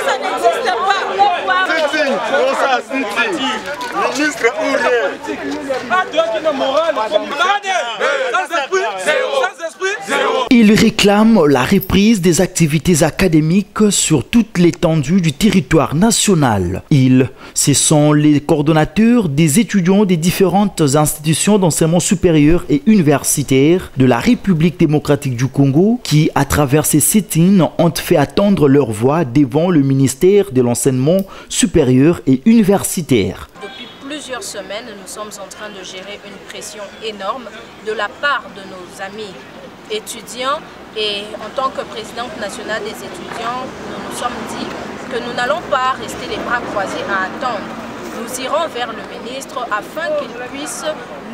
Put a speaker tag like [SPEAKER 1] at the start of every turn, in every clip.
[SPEAKER 1] Ça n'existe pas.
[SPEAKER 2] Ministre ou
[SPEAKER 3] Il réclame la reprise des activités académiques sur toute l'étendue du territoire national. Ce sont les coordonnateurs des étudiants des différentes institutions d'enseignement supérieur et universitaire de la République démocratique du Congo qui, à travers ces sit-ins, ont fait attendre leur voix devant le ministère de l'enseignement supérieur et universitaire.
[SPEAKER 1] Depuis plusieurs semaines, nous sommes en train de gérer une pression énorme de la part de nos amis étudiants, et en tant que présidente nationale des étudiants, nous nous sommes dit que nous n'allons pas rester les bras croisés à attendre. Nous irons vers le ministre afin qu'il puisse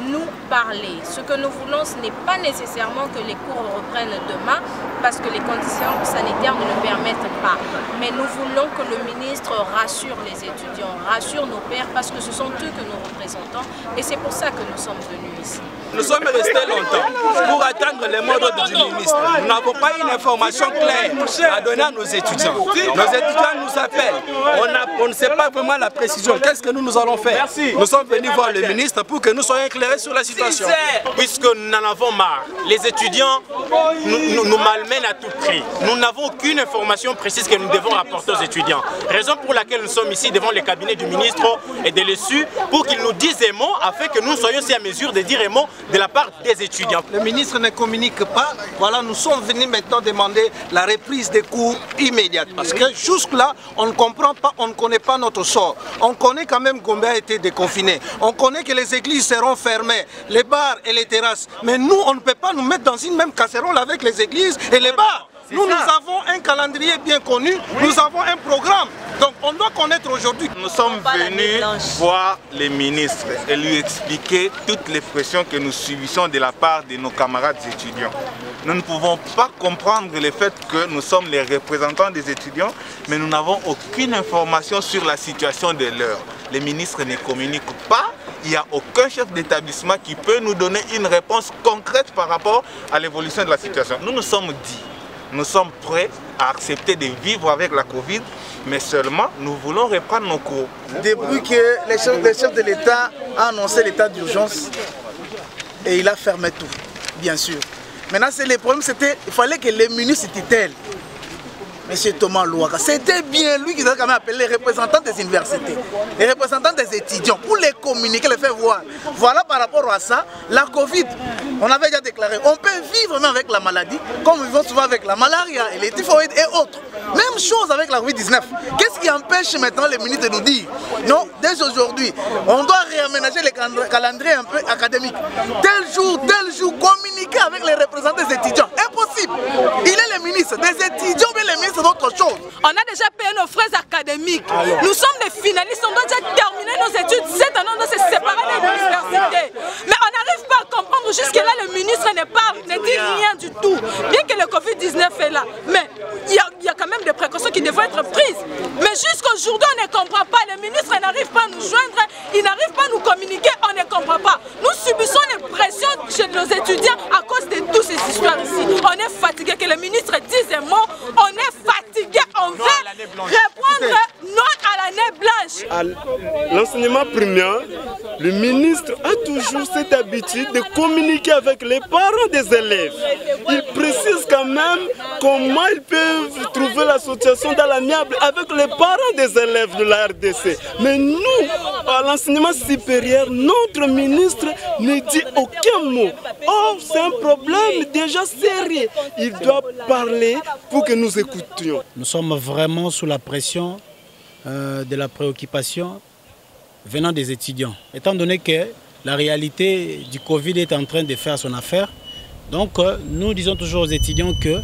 [SPEAKER 1] nous parler. Ce que nous voulons, ce n'est pas nécessairement que les cours reprennent demain parce que les conditions sanitaires ne le permettent pas. Mais nous voulons que le ministre rassure les étudiants, rassure nos pairs parce que ce sont eux que nous représentons et c'est pour ça que nous sommes venus ici.
[SPEAKER 4] Nous sommes restés longtemps pour attendre les mots d'ordre du ministre. Nous n'avons pas une information claire à donner à nos étudiants. Nos étudiants nous appellent. On ne sait pas vraiment la précision. Qu'est-ce que nous allons faire? Nous sommes venus voir le ministre pour que nous soyons éclairés sur la situation.
[SPEAKER 5] Puisque nous en avons marre, les étudiants nous malmènent à tout prix. Nous n'avons aucune information précise que nous devons rapporter aux étudiants. Raison pour laquelle nous sommes ici devant le cabinet du ministre et de l'ESU pour qu'il nous dise des mots afin que nous soyons aussi à mesure de dire des mots de la part des étudiants.
[SPEAKER 6] Le ministre ne communique pas. Voilà, nous sommes venus maintenant demander la reprise des cours immédiate. Parce que jusque-là, on ne comprend pas, on ne connaît pas notre sort. On connaît quand même Gombe a été déconfiné. On connaît que les églises seront fermées, les bars et les terrasses. Mais nous, on ne peut pas nous mettre dans une même casserole avec les églises et les bars. Nous avons un calendrier bien connu, nous avons un programme. Donc on doit connaître aujourd'hui.
[SPEAKER 2] Nous sommes venus voir les ministres et lui expliquer toutes les pressions que nous subissons de la part de nos camarades étudiants. Nous ne pouvons pas comprendre le fait que nous sommes les représentants des étudiants, mais nous n'avons aucune information sur la situation de l'heure. Les ministres ne communiquent pas. Il n'y a aucun chef d'établissement qui peut nous donner une réponse concrète par rapport à l'évolution de la situation. Nous nous sommes dit, nous sommes prêts à accepter de vivre avec la Covid, mais seulement nous voulons reprendre nos cours.
[SPEAKER 7] Depuis que les chefs de l'État ont annoncé l'état d'urgence, et il a fermé tout, bien sûr. Maintenant, le problème, c'était qu'il fallait que les ministres titellent. M. Thomas Louaka, c'était bien lui qui a quand même appelé les représentants des universités, les représentants des étudiants, pour les communiquer, les faire voir. Voilà par rapport à ça, la Covid, on avait déjà déclaré, on peut vivre même avec la maladie, comme nous vivons souvent avec la malaria et les typhoïdes et autres. Même chose avec la Covid-19. Qu'est-ce qui empêche maintenant les ministres de nous dire, non, dès aujourd'hui, on doit réaménager les calendriers un peu académiques. Tel jour, communiquer avec les représentants des étudiants. Impossible. Il est le ministre des étudiants, mais les ministres d'autre chose.
[SPEAKER 1] On a déjà payé nos frais académiques. Nous sommes des finalistes, on doit déjà terminer nos études. Cette année, on doit se séparer de l'université. Mais on n'arrive pas à comprendre. Jusque-là, le ministre ne dit rien du tout. Bien que le Covid-19 est là. Mais il y a quand même des précautions qui devraient être prises. Mais jusqu'aujourd'hui, on ne comprend pas. Le ministre n'arrive pas à nous joindre. Il n'arrive pas à nous communiquer. On ne comprend pas. Nous subissons les pressions chez nos étudiants à cause de toutes ces histoires ici. On est fatigué que le ministre dise un mot. On est fatigué, on veut répondre non à l'année blanche.
[SPEAKER 2] À l'enseignement primaire, le ministre a toujours cette habitude de communiquer avec les parents des élèves. Il précise quand même comment ils peuvent trouver l'association dans l'amiable avec les parents des élèves de la RDC. Mais nous, à l'enseignement supérieur, notre ministre ne dit aucun mot. Or, c'est un problème déjà sérieux. Il doit parler pour que nous écoutions.
[SPEAKER 8] Nous sommes vraiment sous la pression de la préoccupation venant des étudiants. Étant donné que la réalité du Covid est en train de faire son affaire, donc nous disons toujours aux étudiants que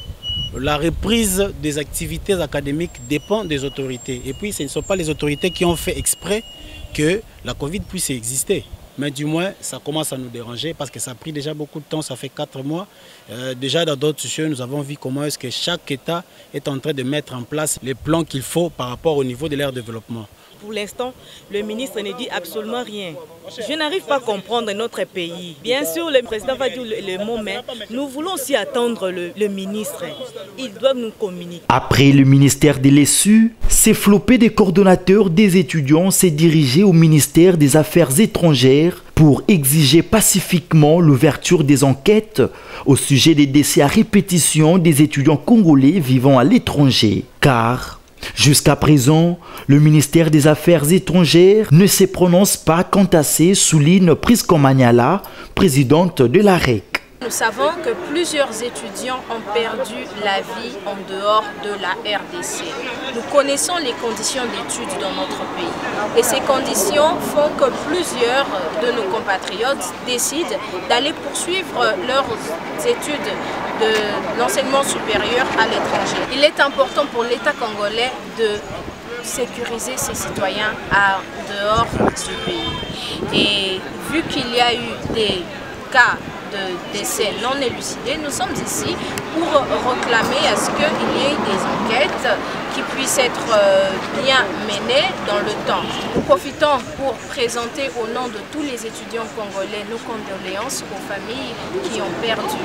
[SPEAKER 8] la reprise des activités académiques dépend des autorités. Et puis ce ne sont pas les autorités qui ont fait exprès que la Covid puisse exister. Mais du moins, ça commence à nous déranger parce que ça a pris déjà beaucoup de temps, ça fait 4 mois. Déjà dans d'autres sujets, nous avons vu comment est-ce que chaque État est en train de mettre en place les plans qu'il faut par rapport au niveau de leur développement.
[SPEAKER 9] Pour l'instant, le ministre ne dit absolument rien. Je n'arrive pas à comprendre notre pays. Bien sûr, le président va dire le mot, mais nous voulons aussi attendre le ministre. Ils doivent nous communiquer.
[SPEAKER 3] Après le ministère de l'ESU, ces flopés des coordonnateurs des étudiants s'est dirigé au ministère des Affaires étrangères pour exiger pacifiquement l'ouverture des enquêtes au sujet des décès à répétition des étudiants congolais vivant à l'étranger. Car, jusqu'à présent, le ministère des Affaires étrangères ne se prononce pas quant à ces, souligne Prisco Magnala, présidente de l'AREC.
[SPEAKER 1] Nous savons que plusieurs étudiants ont perdu la vie en dehors de la RDC. Nous connaissons les conditions d'études dans notre pays. Et ces conditions font que plusieurs de nos compatriotes décident d'aller poursuivre leurs études de l'enseignement supérieur à l'étranger. Il est important pour l'État congolais de sécuriser ses citoyens en dehors du pays. Et vu qu'il y a eu des cas de décès non élucidés, nous sommes ici pour réclamer à ce qu'il y ait des enquêtes qui puissent être bien menées dans le temps. Nous profitons pour présenter au nom de tous les étudiants congolais nos condoléances aux familles qui ont perdu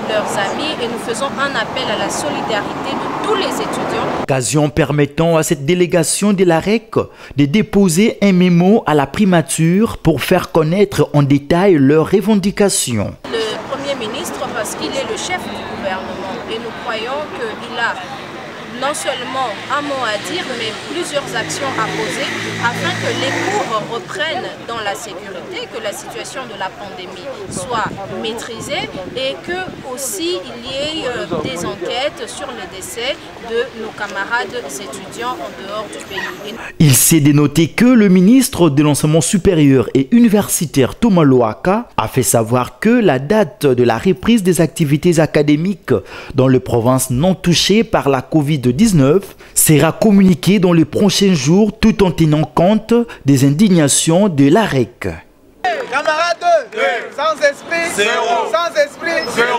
[SPEAKER 1] leurs amis et nous faisons un appel à la solidarité de tous les étudiants.
[SPEAKER 3] Occasion permettant à cette délégation de l'AREC de déposer un mémo à la primature pour faire connaître en détail leurs revendications.
[SPEAKER 1] Le Premier ministre, parce qu'il est le chef du gouvernement et nous croyons qu'il a non seulement un mot à dire, mais plusieurs actions à poser afin que les cours reprennent dans la sécurité, que la situation de la pandémie soit maîtrisée et que aussi il y ait des enquêtes sur le décès de nos camarades étudiants en dehors du pays.
[SPEAKER 3] Il s'est dénoté que le ministre de l'Enseignement supérieur et universitaire Thomas Loaka a fait savoir que la date de la reprise des activités académiques dans les provinces non touchées par la Covid-19 sera communiquée dans les prochains jours tout en tenant compte des indignations de l'AREC.
[SPEAKER 7] Camarades, sans esprit, zéro. Sans esprit, zéro.